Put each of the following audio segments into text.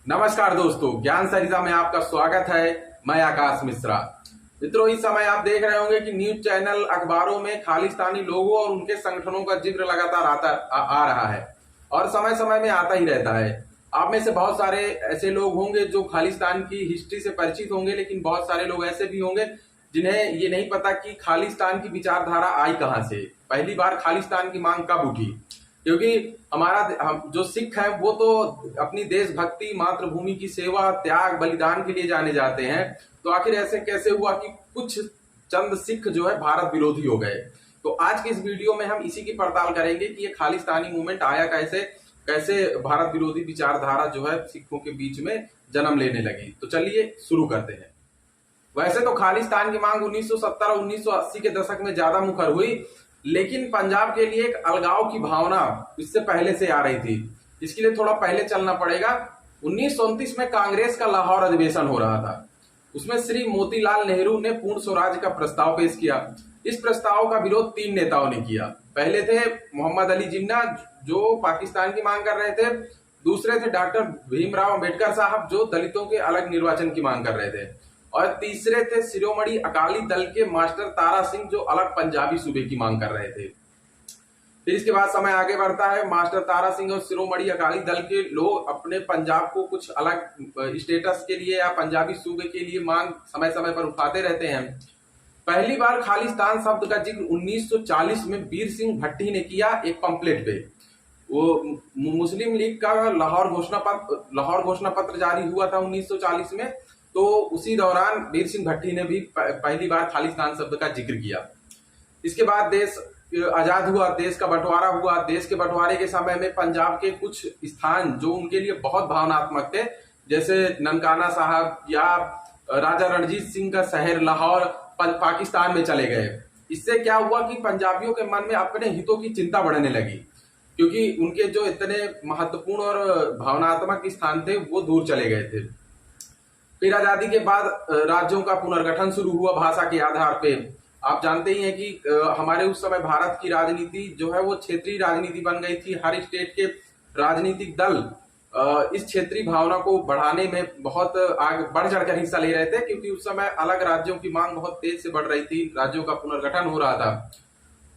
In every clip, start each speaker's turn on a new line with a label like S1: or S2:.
S1: नमस्कार दोस्तों, ज्ञान सरिता में आपका स्वागत है। मैं आकाश मिश्रा। मित्रों, इस समय आप देख रहे होंगे कि न्यूज चैनल, अखबारों में खालिस्तानी लोगों और उनके संगठनों का जिक्र लगातार आ रहा है और समय समय में आता ही रहता है। आप में से बहुत सारे ऐसे लोग होंगे जो खालिस्तान की हिस्ट्री से परिचित होंगे, लेकिन बहुत सारे लोग ऐसे भी होंगे जिन्हें ये नहीं पता कि खालिस्तान की विचारधारा आई कहां से, पहली बार खालिस्तान की मांग कब उठी। क्योंकि हम जो सिख हैं वो तो अपनी देशभक्ति, मातृभूमि की सेवा, त्याग, बलिदान के लिए जाने जाते हैं। तो आखिर ऐसे कैसे हुआ कि कुछ चंद सिख जो है भारत विरोधी हो गए। तो आज के इस वीडियो में हम इसी की पड़ताल करेंगे कि ये खालिस्तानी मूवमेंट आया कैसे, कैसे भारत विरोधी विचारधारा जो है सिखों के बीच में जन्म लेने लगी। तो चलिए शुरू करते हैं। वैसे तो खालिस्तान की मांग 1970 और 1980 के दशक में ज्यादा मुखर हुई, लेकिन पंजाब के लिए एक अलगाव की भावना इससे पहले से आ रही थी। इसके लिए थोड़ा पहले चलना पड़ेगा। 1929 में कांग्रेस का लाहौर अधिवेशन हो रहा था। उसमें श्री मोतीलाल नेहरू ने पूर्ण स्वराज का प्रस्ताव पेश किया। इस प्रस्ताव का विरोध 3 नेताओं ने किया। पहले थे मोहम्मद अली जिन्ना, जो पाकिस्तान की मांग कर रहे थे। दूसरे थे डॉक्टर भीमराव अंबेडकर साहब, जो दलितों के अलग निर्वाचन की मांग कर रहे थे। और तीसरे थे शिरोमणि अकाली दल के मास्टर तारा सिंह, जो अलग पंजाबी सूबे की मांग कर रहे थे। फिर इसके बाद समय आगे बढ़ता है। मास्टर तारा सिंह और शिरोमणि अकाली दल के लोग अपने पंजाब को कुछ अलग स्टेटस के लिए या पंजाबी सूबे के लिए मांग समय समय पर उठाते रहते हैं। पहली बार खालिस्तान शब्द का जिक्र 1940 में वीर सिंह भट्टी ने किया, एक पंपलेट पे। वो मुस्लिम लीग का लाहौर घोषणा पत्र जारी हुआ था 1940 में। तो उसी दौरान वीर सिंह भट्टी ने भी पहली बार खालिस्तान शब्द का जिक्र किया। इसके बाद देश आजाद हुआ, देश का बंटवारा हुआ। देश के बंटवारे के समय में पंजाब के कुछ स्थान जो उनके लिए बहुत भावनात्मक थे, जैसे ननकाना साहब या राजा रणजीत सिंह का शहर लाहौर, पाकिस्तान में चले गए। इससे क्या हुआ कि पंजाबियों के मन में अपने हितों की चिंता बढ़ने लगी, क्योंकि उनके जो इतने महत्वपूर्ण और भावनात्मक स्थान थे वो दूर चले गए थे। फिर आजादी के बाद राज्यों का पुनर्गठन शुरू हुआ भाषा के आधार पे। आप जानते ही हैं कि हमारे उस समय भारत की राजनीति जो है वो क्षेत्रीय राजनीति बन गई थी। हर स्टेट के राजनीतिक दल इस क्षेत्रीय भावना को बढ़ाने में बहुत आगे बढ़ चढ़कर हिस्सा ले रहे थे, क्योंकि उस समय अलग राज्यों की मांग बहुत तेज से बढ़ रही थी, राज्यों का पुनर्गठन हो रहा था।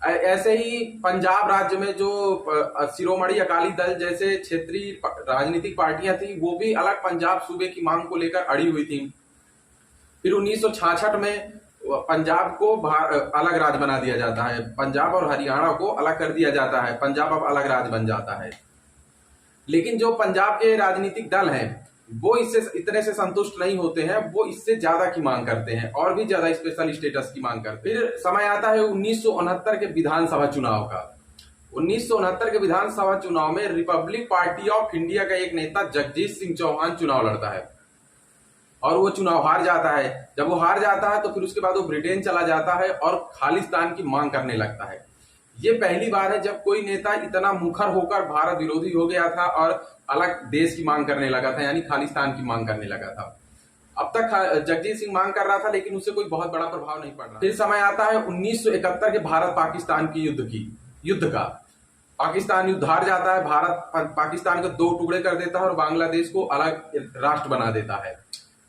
S1: ऐसे ही पंजाब राज्य में जो शिरोमणि अकाली दल जैसे क्षेत्रीय राजनीतिक पार्टियां थी, वो भी अलग पंजाब सूबे की मांग को लेकर अड़ी हुई थी। फिर 1966 में पंजाब को अलग राज्य बना दिया जाता है। पंजाब और हरियाणा को अलग कर दिया जाता है। पंजाब अब अलग राज्य बन जाता है। लेकिन जो पंजाब के राजनीतिक दल हैं वो इससे इतने से संतुष्ट नहीं होते हैं, वो इससे ज्यादा की मांग करते हैं और भी ज्यादा स्पेशल स्टेटस की मांग करते हैं। फिर समय आता है 1969 के विधानसभा चुनाव का। 1969 के विधानसभा चुनाव में रिपब्लिक पार्टी ऑफ इंडिया का एक नेता जगजीत सिंह चौहान चुनाव लड़ता है और वो चुनाव हार जाता है। जब वो हार जाता है तो फिर उसके बाद वो ब्रिटेन चला जाता है और खालिस्तान की मांग करने लगता है। ये पहली बार है जब कोई नेता इतना मुखर होकर भारत विरोधी हो गया था और अलग देश की मांग करने लगा था, यानी खालिस्तान की मांग करने लगा था। अब तक जगजीत सिंह मांग कर रहा था, लेकिन उससे कोई बहुत बड़ा प्रभाव नहीं पड़ रहा। फिर समय आता है 1971 के भारत पाकिस्तान की युद्ध का। पाकिस्तान युद्ध हार जाता है। भारत पाकिस्तान को 2 टुकड़े कर देता है और बांग्लादेश को अलग राष्ट्र बना देता है।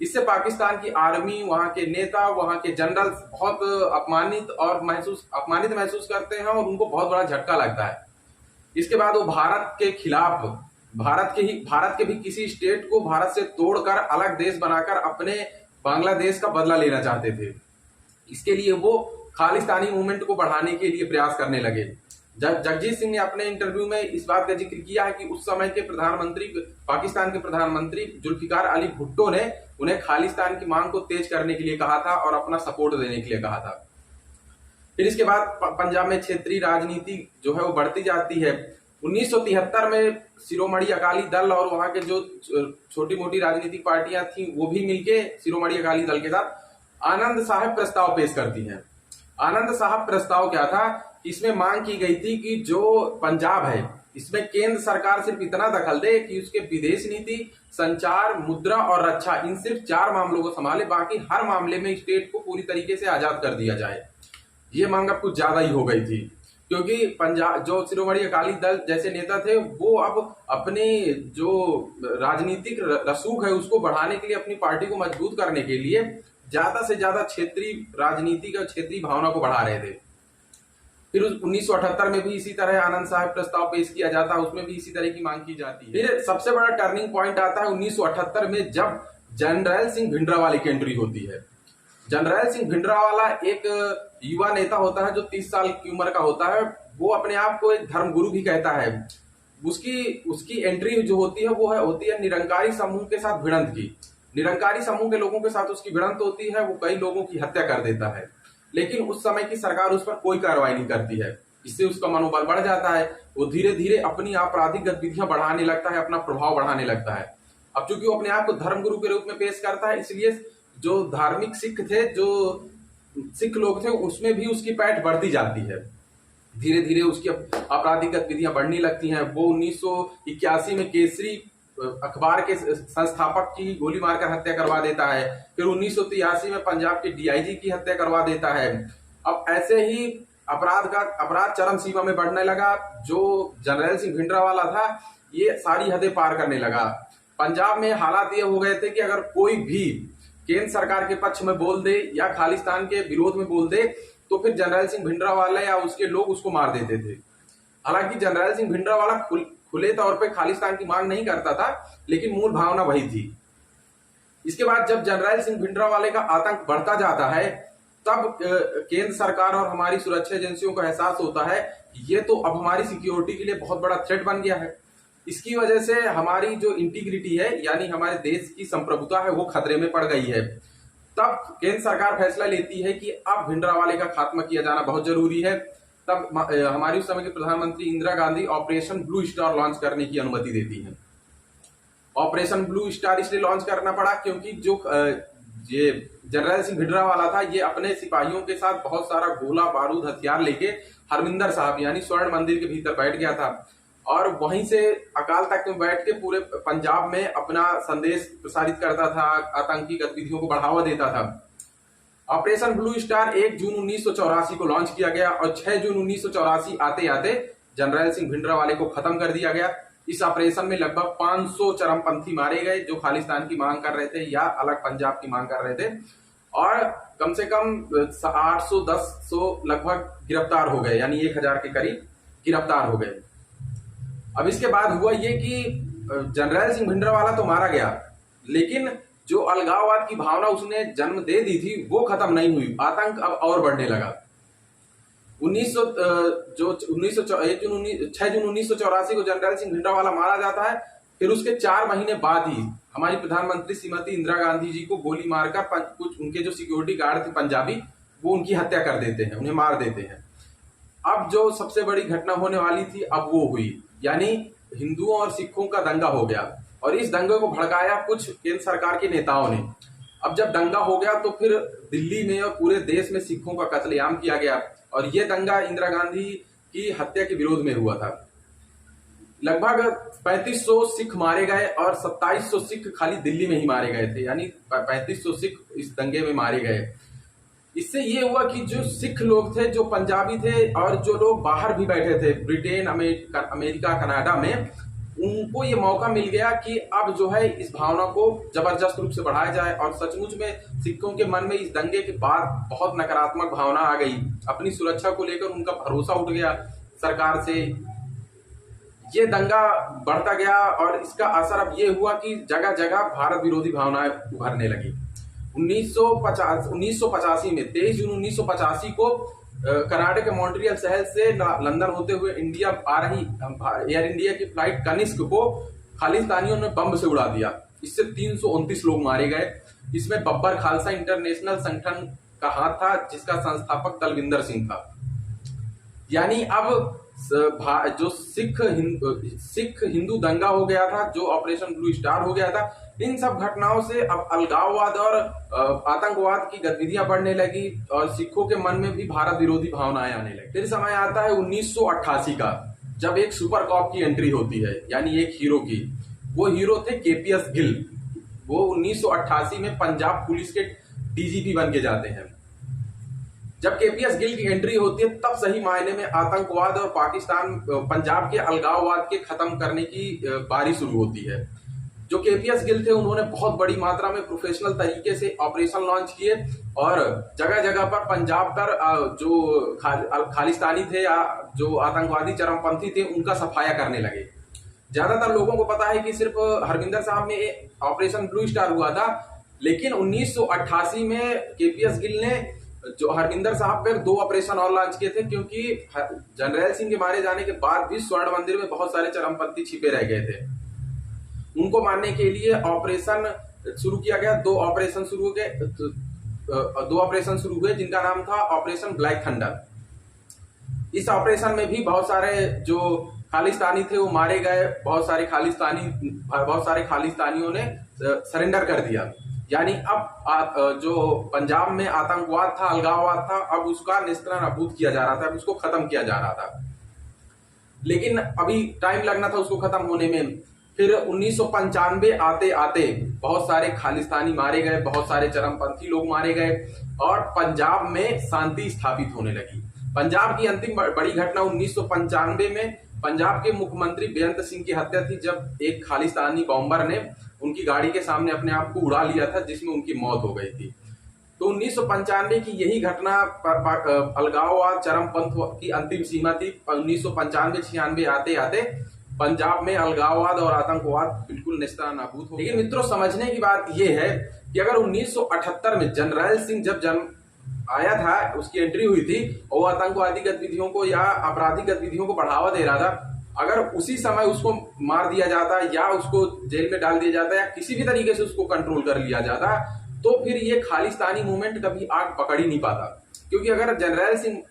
S1: इससे पाकिस्तान की आर्मी, वहां के नेता, वहां के जनरल बहुत अपमानित महसूस करते हैं और उनको बहुत बड़ा झटका लगता है। इसके बाद वो भारत के खिलाफ, भारत के भी किसी स्टेट को भारत से तोड़कर अलग देश बनाकर अपने बांग्लादेश का बदला लेना चाहते थे। इसके लिए वो खालिस्तानी मूवमेंट को बढ़ाने के लिए प्रयास करने लगे। जगजीत सिंह ने अपने इंटरव्यू में इस बात का जिक्र किया है कि उस समय के पाकिस्तान के प्रधानमंत्री जुल्फिकार अली भुट्टो ने उन्हें खालिस्तान की मांग को तेज करने के लिए कहा था और अपना सपोर्ट देने के लिए कहा था। फिर इसके बाद पंजाब में क्षेत्रीय राजनीति जो है वो बढ़ती जाती है। 1973 में शिरोमणि अकाली दल और वहां के जो छोटी मोटी राजनीतिक पार्टियां थी वो भी मिलके शिरोमणि अकाली दल के साथ आनंद साहब प्रस्ताव पेश करती हैं। आनंद साहब प्रस्ताव क्या था? इसमें मांग की गई थी कि जो पंजाब है इसमें केंद्र सरकार सिर्फ इतना दखल दे कि उसके विदेश नीति, संचार, मुद्रा और रक्षा, इन सिर्फ 4 मामलों को संभाले, बाकी हर मामले में स्टेट को पूरी तरीके से आजाद कर दिया जाए। ये मांग अब कुछ ज्यादा ही हो गई थी, क्योंकि पंजाब जो शिरोमणि अकाली दल जैसे नेता थे वो अब अपने जो राजनीतिक रसूख है उसको बढ़ाने के लिए, अपनी पार्टी को मजबूत करने के लिए ज्यादा से ज्यादा क्षेत्रीय राजनीति का क्षेत्रीय भावना को बढ़ा रहे थे। फिर 1978 में भी इसी तरह आनंद साहब प्रस्ताव पेश किया जाता है, उसमें भी इसी तरह की मांग की जाती है। फिर सबसे बड़ा टर्निंग पॉइंट आता है 1978 में, जब जनरल सिंह भिंडरावाले की एंट्री होती है। जनरल सिंह भिंडरावाला एक युवा नेता होता है जो 30 साल की उम्र का होता है। वो अपने आप को एक धर्मगुरु भी कहता है। उसकी एंट्री जो होती है वो होती है निरंकारी समूह के साथ भिड़ंत की। निरंकारी समूह के लोगों के साथ उसकी भिड़ंत होती है, वो कई लोगों की हत्या कर देता है, लेकिन उस समय की सरकार उस पर कोई कार्रवाई नहीं करती है। इससे उसका मनोबल बढ़ जाता है, वो धीरे धीरे अपनी आपराधिक गतिविधियां बढ़ाने लगता है, अपना प्रभाव बढ़ाने लगता है। अब चूंकि वो अपने आप को धर्मगुरु के रूप में पेश करता है, इसलिए जो धार्मिक सिख थे, जो सिख लोग थे, उसमें भी उसकी पैठ बढ़ती जाती है। धीरे धीरे उसकी आपराधिक गतिविधियां बढ़ने लगती हैं। वो 1981 में केसरी अखबार के संस्थापक की गोली मारकर हत्या करवा देता है। फिर 1983 में पंजाब के डीआईजी की हत्या करवा देता है। अब ऐसे ही अपराध चरम सीमा में बढ़ने लगा। जो जनरल सिंह भिंडरावाला था ये सारी हदें पार करने लगा। पंजाब में हालात ये हो गए थे कि अगर कोई भी केंद्र सरकार के पक्ष में बोल दे या खालिस्तान के विरोध में बोल दे तो फिर जनरल सिंह भिंडरावाला या उसके लोग उसको मार देते थे। हालांकि जनरल सिंह भिंडरावाला खुले तौर पे खालिस्तान की मांग नहीं करता था, लेकिन मूल भावना वही थी। इसके बाद जब जनरल सिंह भिंडरावाले का आतंक बढ़ता जाता है, तब केंद्र सरकार और हमारी सुरक्षा एजेंसियों को एहसास होता है ये तो अब हमारी सिक्योरिटी के लिए बहुत बड़ा थ्रेट बन गया है। इसकी वजह से हमारी जो इंटीग्रिटी है, यानी हमारे देश की संप्रभुता है, वो खतरे में पड़ गई है। तब केंद्र सरकार फैसला लेती है कि अब भिंडरावाले का खात्मा किया जाना बहुत जरूरी है। तब हमारी उस समय के प्रधानमंत्री Indira Gandhi operation blue star launch करने की अनुमति देती हैं। ऑपरेशन ब्लू स्टार इसलिए लॉन्च करना पड़ा क्योंकि जो ये जनरल सिंह भिंडरावाला था, ये अपने सिपाहियों के साथ बहुत सारा गोला बारूद हथियार लेके हरमिंदर साहब यानी स्वर्ण मंदिर के भीतर बैठ गया था और वहीं से अकाल तख्त में बैठ के पूरे पंजाब में अपना संदेश प्रसारित करता था, आतंकी गतिविधियों को बढ़ावा देता था। ऑपरेशन ब्लू स्टार 1 जून 1984 को लॉन्च किया गया और 6 जून 1984 आते आते जनरल सिंह भिंडरावाले को खत्म कर दिया गया। इस ऑपरेशन में लगभग 500 चरमपंथी मारे गए जो खालिस्तान की मांग कर रहे थे या अलग पंजाब की मांग कर रहे थे, और कम से कम 800-1000 लगभग गिरफ्तार हो गए, यानी 1000 के करीब गिरफ्तार हो गए। अब इसके बाद हुआ ये कि जनरल सिंह भिंडरावाला तो मारा गया, लेकिन जो अलगाववाद की भावना उसने जन्म दे दी थी वो खत्म नहीं हुई। आतंक अब और बढ़ने लगा। 6 जून 1984 को जनरल सिंह भिंडरावाला मारा जाता है। फिर उसके 4 महीने बाद ही हमारी प्रधानमंत्री श्रीमती इंदिरा गांधी जी को गोली मारकर कुछ उनके जो सिक्योरिटी गार्ड थे पंजाबी, वो उनकी हत्या कर देते हैं, उन्हें मार देते हैं। अब जो सबसे बड़ी घटना होने वाली थी अब वो हुई, यानी हिंदुओं और सिखों का दंगा हो गया और इस दंगे को भड़काया कुछ केंद्र सरकार के नेताओं ने। अब जब दंगा हो गया तो फिर दिल्ली में और पूरे देश में सिखों का कत्लेआम किया गया और ये दंगा इंदिरा गांधी की हत्या के विरोध में हुआ था। लगभग 3500 सिख मारे गए और 2700 सिख खाली दिल्ली में ही मारे गए थे, यानी 3500 सिख इस दंगे में मारे गए। इससे ये हुआ कि जो सिख लोग थे, जो पंजाबी थे और जो लोग बाहर भी बैठे थे ब्रिटेन, अमेरिका, कनाडा में, उनको ये मौका मिल गया कि अब जो है इस भावना को जबरदस्त रूप से बढ़ाया जाए। और सचमुच में सिखों के मन में इस दंगे के बाद बहुत नकारात्मक भावना आ गई। अपनी सुरक्षा को लेकर उनका भरोसा उठ गया सरकार से। ये दंगा बढ़ता गया और इसका असर अब ये हुआ कि जगह जगह भारत विरोधी भावनाएं उभरने लगी। 1985 में 23 जून 1985 को कनाडा के मॉन्ट्रियल शहर से लंदन होते हुए इंडिया आ रही एयर इंडिया की फ्लाइट कनिष्क को खालिस्तानियों ने बम से उड़ा दिया। इससे 329 लोग मारे गए। इसमें बब्बर खालसा इंटरनेशनल संगठन का हाथ था, जिसका संस्थापक दलविंदर सिंह था। यानी अब जो सिख हिंदू दंगा हो गया था, जो ऑपरेशन ब्लू स्टार हो गया था, इन सब घटनाओं से अब अलगाववाद और आतंकवाद की गतिविधियां बढ़ने लगी और सिखों के मन में भी भारत विरोधी भावनाएं आने लगी। फिर समय आता है 1988 का, जब एक सुपर कॉप की एंट्री होती है, यानी एक हीरो की। वो हीरो थे केपीएस गिल। वो 1988 में पंजाब पुलिस के डीजीपी बन के जाते हैं। जब केपीएस गिल की एंट्री होती है तब सही मायने में आतंकवाद और पाकिस्तान पंजाब के अलगाववाद के खत्म करने की बारी शुरू होती है। जो केपीएस गिल थे उन्होंने बहुत बड़ी मात्रा में प्रोफेशनल तरीके से ऑपरेशन लॉन्च किए और जगह जगह पर पंजाब पर जो खालिस्तानी थे या जो आतंकवादी चरमपंथी थे उनका सफाया करने लगे। ज्यादातर लोगों को पता है कि सिर्फ हरमिंदर साहब में ऑपरेशन ब्लू स्टार हुआ था, लेकिन 1988 में केपीएस गिल ने जो हरमिंदर साहब पर 2 ऑपरेशन और लॉन्च किए थे, क्योंकि जनरल सिंह के मारे जाने के बाद भी स्वर्ण मंदिर में बहुत सारे चरमपंथी छिपे रह गए थे। उनको मारने के लिए ऑपरेशन शुरू किया गया। 2 ऑपरेशन शुरू हुए जिनका नाम था ऑपरेशन ब्लैक थंडर। इस ऑपरेशन में भी बहुत सारे जो खालिस्तानी थे वो मारे गए। बहुत सारे खालिस्तानियों ने सरेंडर कर दिया। यानी अब जो पंजाब में आतंकवाद था, अलगाववाद था, अब उसका नेस्तनाबूद किया जा रहा था, अब उसको खत्म किया जा रहा था। लेकिन अभी टाइम लगना था उसको खत्म होने में। फिर 1995 आते आते बहुत सारे खालिस्तानी मारे गए, बहुत सारे चरमपंथी लोग मारे गए और पंजाब में शांति स्थापित होने लगी। पंजाब की अंतिम बड़ी घटना 1995 में पंजाब के मुख्यमंत्री बेअंत सिंह की हत्या थी, जब एक खालिस्तानी बॉम्बर ने उनकी गाड़ी के सामने अपने आप को उड़ा लिया था, जिसमें उनकी मौत हो गई थी। तो 1995 की यही घटना अलगाववाद चरमपंथ की अंतिम सीमा थी। 1995-96 आते आते पंजाब में अलगाववाद और आतंकवाद बिल्कुल नेस्तनाबूद हो। लेकिन मित्रों, समझने की बात यह है कि अगर 1978 में जनरल सिंह जब जन्म आया था, उसकी एंट्री हुई थी और वो आतंकवादी गतिविधियों को या आपराधिक गतिविधियों को बढ़ावा दे रहा था, अगर उसी समय उसको मार दिया जाता या उसको जेल में डाल दिया जाता या किसी भी तरीके से उसको कंट्रोल कर लिया जाता, तो फिर ये खालिस्तानी मूवमेंट कभी आग पकड़ ही नहीं पाता। क्योंकि अगर जनरल सिंह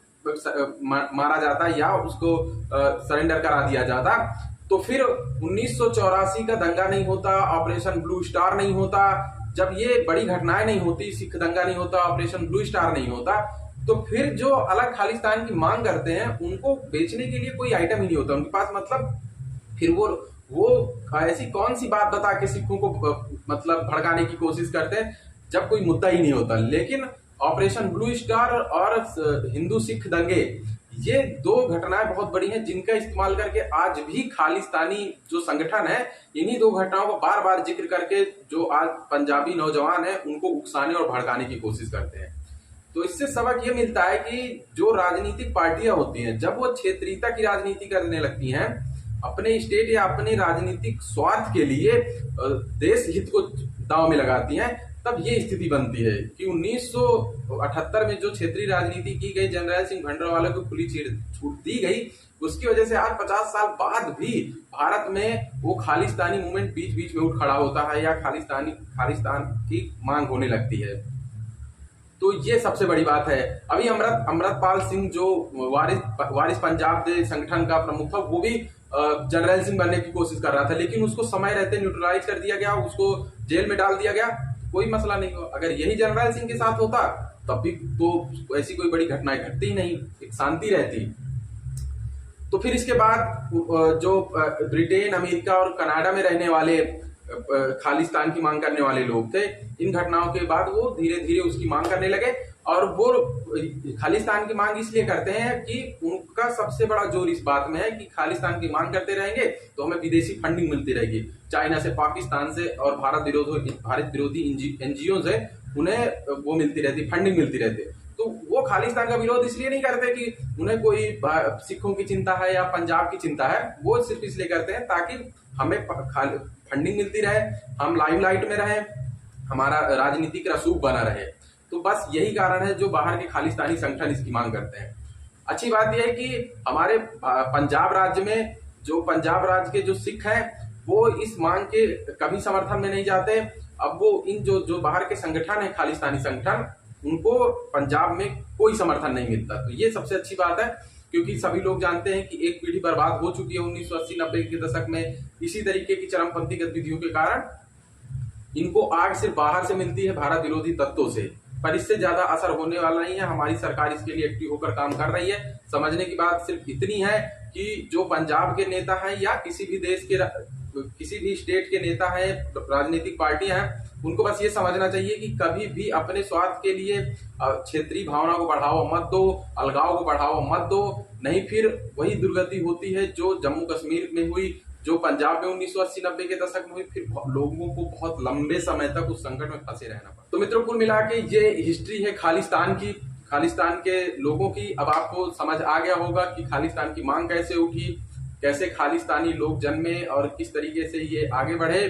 S1: मारा जाता या उसको सरेंडर करा दिया जाता, तो फिर 1984 का दंगा नहीं होता, ऑपरेशन ब्लू स्टार नहीं होता, जब ये बड़ी घटनाएं नहीं होती, सिख दंगा नहीं होता, ऑपरेशन ब्लू स्टार नहीं होता, तो फिर जो अलग खालिस्तान की मांग करते हैं उनको बेचने के लिए कोई आइटम ही नहीं होता उनके पास। मतलब फिर वो ऐसी कौन सी बात बता के सिखों को मतलब भड़काने की कोशिश करते हैं जब कोई मुद्दा ही नहीं होता। लेकिन ऑपरेशन ब्लू स्टार और हिंदू सिख दंगे, ये 2 घटनाएं बहुत बड़ी हैं जिनका इस्तेमाल करके आज भी खालिस्तानी जो संगठन है इन्हीं 2 घटनाओं को बार बार जिक्र करके जो आज पंजाबी नौजवान है उनको उकसाने और भड़काने की कोशिश करते हैं। तो इससे सबक ये मिलता है कि जो राजनीतिक पार्टियां होती हैं, जब वो क्षेत्रीयता की राजनीति करने लगती हैं, अपने स्टेट या अपने राजनीतिक स्वार्थ के लिए देश हित को दांव में लगाती हैं, तब ये स्थिति बनती है कि 1978 में जो क्षेत्रीय राजनीति की गई, जनरल सिंह भिंडरावाला को खुली छूट दी गई, उसकी वजह से आज 50 साल बाद भी भारत में वो खालिस्तानी मूवमेंट बीच बीच में उठ खड़ा होता है या खालिस्तान की मांग होने लगती है। तो ये सबसे बड़ी बात है। अभी अमृतपाल सिंह जो वारिस पंजाब दे संगठन का प्रमुख था, वो भी जनरल सिंह बनने की कोशिश कर रहा था, लेकिन उसको समय रहते न्यूट्रलाइज कर दिया गया, उसको जेल में डाल दिया गया, कोई मसला नहीं हुआ। अगर यही जनरल सिंह के साथ होता तब भी तो ऐसी कोई बड़ी घटनाएं घटती ही नहीं, एक शांति रहती। तो फिर इसके बाद जो ब्रिटेन, अमेरिका और कनाडा में रहने वाले खालिस्तान की मांग करने वाले लोग थे, इन घटनाओं के बाद वो धीरे धीरे उसकी मांग करने लगे। और वो खालिस्तान की मांग इसलिए करते हैं कि उनका सबसे बड़ा जोर इस बात में है कि खालिस्तान की मांग करते रहेंगे तो हमें विदेशी फंडिंग मिलती रहेगी, चाइना से, पाकिस्तान से और भारत विरोधी एनजीओ से उन्हें वो मिलती रहती, फंडिंग मिलती रहती। तो वो खालिस्तान का विरोध इसलिए नहीं करते कि उन्हें कोई सिखों की चिंता है या पंजाब की चिंता है, वो सिर्फ इसलिए करते हैं ताकि हमें फंडिंग मिलती रहे, हम लाइमलाइट में रहें, हमारा राजनीतिक रसूख बना रहे। तो बस यही कारण है जो बाहर के खालिस्तानी संगठन इसकी मांग करते हैं। अच्छी बात यह है कि हमारे पंजाब राज्य में जो पंजाब राज्य के जो सिख हैं वो इस मांग के कभी समर्थन में नहीं जाते। अब वो इन जो बाहर के संगठन है, खालिस्तानी संगठन, उनको पंजाब में कोई समर्थन नहीं मिलता। तो ये सबसे अच्छी बात है, क्योंकि सभी लोग जानते हैं कि एक पीढ़ी बर्बाद हो चुकी है 1980-90 के दशक में इसी तरीके की चरमपंथी गतिविधियों के कारण। इनको आग सिर्फ बाहर से मिलती है, भारत विरोधी तत्वों से, पर इससे ज्यादा असर होने वाला नहीं है। हमारी सरकार इसके लिए एक्टिव होकर काम कर रही है। समझने की बात सिर्फ इतनी है कि जो पंजाब के नेता हैं या किसी भी देश के किसी भी स्टेट के नेता हैं, राजनीतिक पार्टियां हैं, उनको बस ये समझना चाहिए कि कभी भी अपने स्वार्थ के लिए क्षेत्रीय भावना को बढ़ावा मत दो, अलगाव को बढ़ावा मत दो, नहीं फिर वही दुर्गति होती है जो जम्मू कश्मीर में हुई, जो पंजाब में 1980-90 के दशक में हुई, फिर लोगों को बहुत लंबे समय तक उस संकट में फंसे रहना पड़ा। तो मित्रों, कुल मिला के ये हिस्ट्री है खालिस्तान की, खालिस्तान के लोगों की। अब आपको समझ आ गया होगा कि खालिस्तान की मांग कैसे उठी, कैसे खालिस्तानी लोग जन्मे और किस तरीके से ये आगे बढ़े।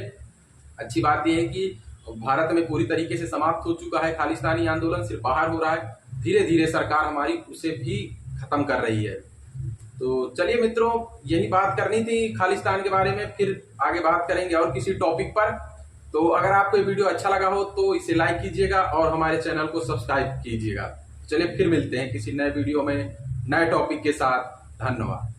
S1: अच्छी बात यह है कि भारत में पूरी तरीके से समाप्त हो चुका है खालिस्तानी आंदोलन, सिर्फ बाहर हो रहा है। धीरे धीरे सरकार हमारी उसे भी खत्म कर रही है। तो चलिए मित्रों, यही बात करनी थी खालिस्तान के बारे में, फिर आगे बात करेंगे और किसी टॉपिक पर। तो अगर आपको ये वीडियो अच्छा लगा हो तो इसे लाइक कीजिएगा और हमारे चैनल को सब्सक्राइब कीजिएगा। चलिए फिर मिलते हैं किसी नए वीडियो में नए टॉपिक के साथ। धन्यवाद।